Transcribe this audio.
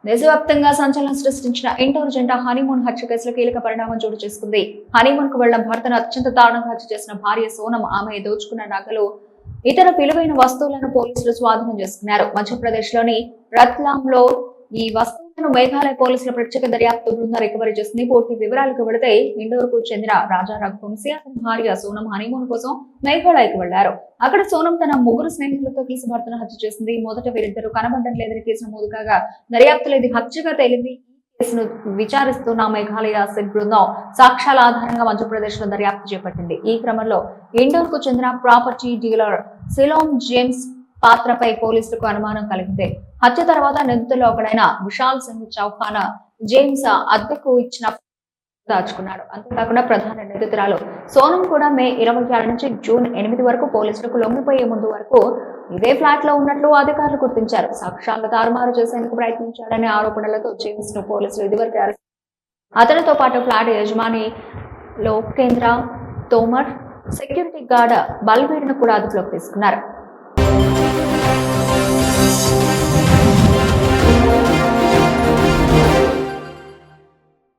దేశవ్యాప్తంగా సంచలనం సృష్టించిన ఇండోర్ జంట హనీమూన్ హత్య కేసులో కీలక పరిణామం చోటు చేసుకుంది. హనీమూన్ కు వెళ్లిన భర్తను అత్యంత దారుణంగా హత్య చేసిన భార్య సోనం, ఆమె దోచుకున్న నగలు, ఇతర విలువైన వస్తువులను పోలీసులు స్వాధీనం చేసుకున్నారు. మధ్యప్రదేశ్ లోని రత్లాంలో ఈ వస్తువులను మేఘాలయ పోలీసుల ప్రత్యేక దర్యాప్తు బృందం రికవరీ చేసింది. పూర్తి వివరాలకు వెళితే, ఇండోర్ కు చెందిన రాజా రఘువంశీ అతని భార్య సోనం హనీమూన్ కోసం మేఘాలయకు వెళ్లారు. అక్కడ సోనం తన ముగ్గురు స్నేహితులతో కలిసి భర్తను హత్య చేసింది. మొదట వీరిద్దరూ కనబడడం లేదని కేసు నమోదు కాగా దర్యాప్తులో ఇది హత్యగా తేలింది. కేసును విచారిస్తున్న మేఘాలయ సిట్ బృందం సాక్ష్యాల ఆధారంగా మధ్యప్రదేశ్ లో దర్యాప్తు చేపట్టింది. ఈ క్రమంలో ఇండోర్ కు చెందిన ప్రాపర్టీ డీలర్ సిలోమ్ జేమ్స్ పాత్రపై పోలీసులకు అనుమానం కలిగింది. హత్య తర్వాత నిందితుల్లో ఒకడైన విశాల్ సింగ్ చౌహాన్ జేమ్స్ అద్దెకు ఇచ్చిన దాచుకున్నాడు. అంతేకాకుండా ప్రధాన నిందితురాలు సోనం కూడా మే 26 నుంచి జూన్ 8 వరకు పోలీసులకు లొంగిపోయే ముందు వరకు ఇదే ఫ్లాట్ లో ఉన్నట్లు అధికారులు గుర్తించారు. సాక్ష్యాలను తారుమారు చేసేందుకు ప్రయత్నించాడనే ఆరోపణలతో జేమ్స్ ను పోలీసులు ఇదివరకు అరెస్ట్. అతనితో పాటు ఫ్లాట్ యజమాని లోకేంద్ర తోమర్, సెక్యూరిటీ గార్డ్ బల్వీర్ ను కూడా అదుపులోకి తీసుకున్నారు.